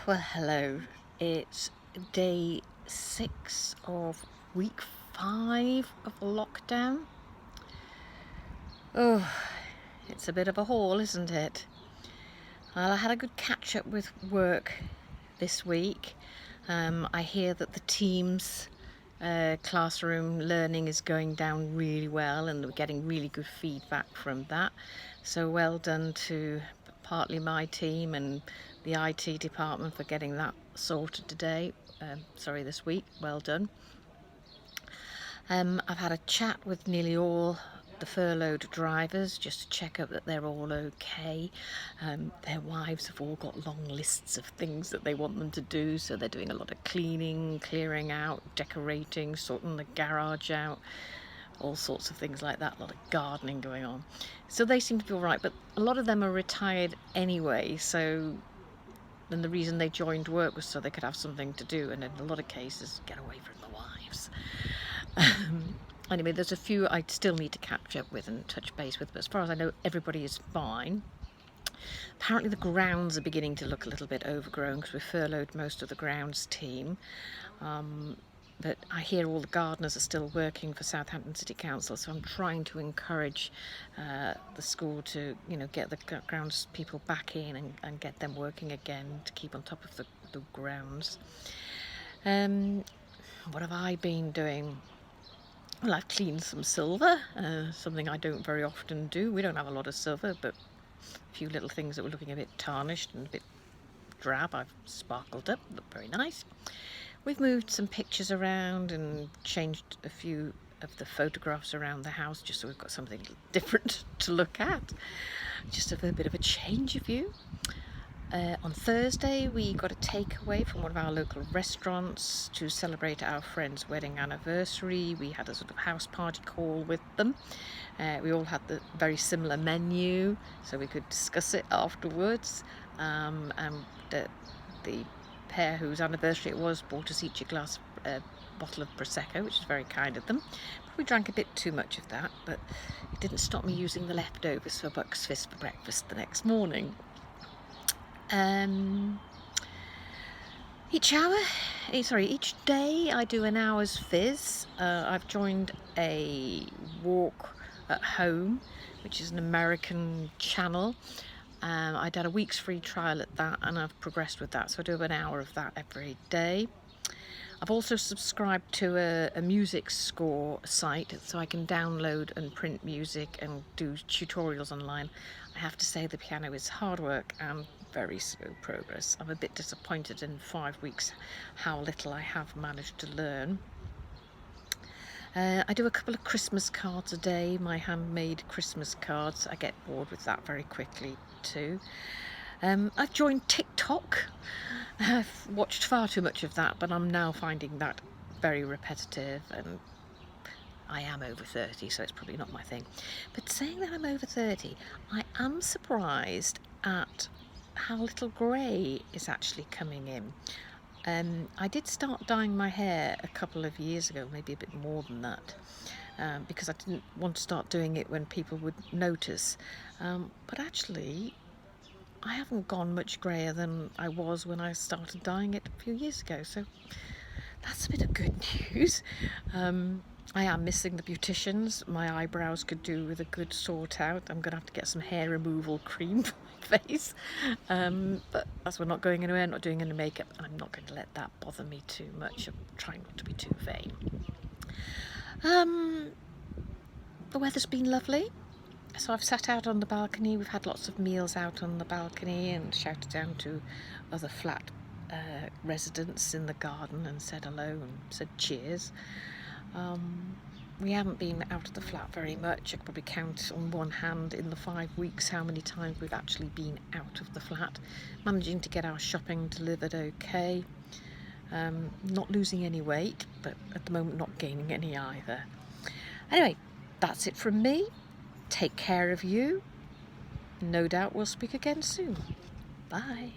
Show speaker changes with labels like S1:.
S1: Well, hello. It's day 6 of week 5 of the lockdown. Oh, it's a bit of a haul, isn't it? Well, I had a good catch up with work this week. I hear that the Teams classroom learning is going down really well, and we're getting really good feedback from that. So well done to partly my team and the IT department for getting that sorted this week. Well done. I've had a chat with nearly all the furloughed drivers just to check up that they're all okay. Their wives have all got long lists of things that they want them to do, so they're doing a lot of cleaning, clearing out, decorating, sorting the garage out, all sorts of things like that, a lot of gardening going on. So they seem to be all right, but a lot of them are retired anyway, so then the reason they joined work was so they could have something to do, and in a lot of cases get away from the wives. Anyway, there's a few I still need to catch up with and touch base with, but as far as I know, everybody is fine. Apparently the grounds are beginning to look a little bit overgrown because we've furloughed most of the grounds team. But I hear all the gardeners are still working for Southampton City Council, so I'm trying to encourage the school to, get the grounds people back in and get them working again to keep on top of the grounds. What have I been doing? Well, I've cleaned some silver, something I don't very often do. We don't have a lot of silver, but a few little things that were looking a bit tarnished and a bit drab I've sparkled up, look very nice. We've moved some pictures around and changed a few of the photographs around the house just so we've got something different to look at, just a bit of a change of view. On Thursday we got a takeaway from one of our local restaurants to celebrate our friend's wedding anniversary. We had a sort of house party call with them. We all had the very similar menu, so we could discuss it afterwards. And the pair whose anniversary it was bought us each a bottle of Prosecco, which is very kind of them. Probably drank a bit too much of that, but it didn't stop me using the leftovers for Bucks Fizz for breakfast the next morning. Each day I do an hour's fizz. I've joined a walk at home, which is an American channel. I did a week's free trial at that, and I've progressed with that, so I do an hour of that every day. I've also subscribed to a music score site, so I can download and print music and do tutorials online. I have to say the piano is hard work and very slow progress. I'm a bit disappointed in 5 weeks how little I have managed to learn. I do a couple of Christmas cards a day, my handmade Christmas cards. I get bored with that very quickly too. I've joined TikTok. I've watched far too much of that, but I'm now finding that very repetitive, and I am over 30, so it's probably not my thing. But saying that I'm over 30, I am surprised at how little grey is actually coming in. I did start dyeing my hair a couple of years ago, maybe a bit more than that, because I didn't want to start doing it when people would notice. But actually, I haven't gone much greyer than I was when I started dyeing it a few years ago, so that's a bit of good news. I am missing the beauticians. My eyebrows could do with a good sort out. I'm going to have to get some hair removal cream for my face. But as we're not going anywhere, not doing any makeup, and I'm not going to let that bother me too much. I'm trying not to be too vain. The weather's been lovely. So I've sat out on the balcony. We've had lots of meals out on the balcony and shouted down to other flat residents in the garden and said hello and said cheers. We haven't been out of the flat very much. I could probably count on one hand in the 5 weeks how many times we've actually been out of the flat. Managing to get our shopping delivered okay. Not losing any weight, but at the moment not gaining any either. Anyway, that's it from me. Take care of you. No doubt we'll speak again soon. Bye.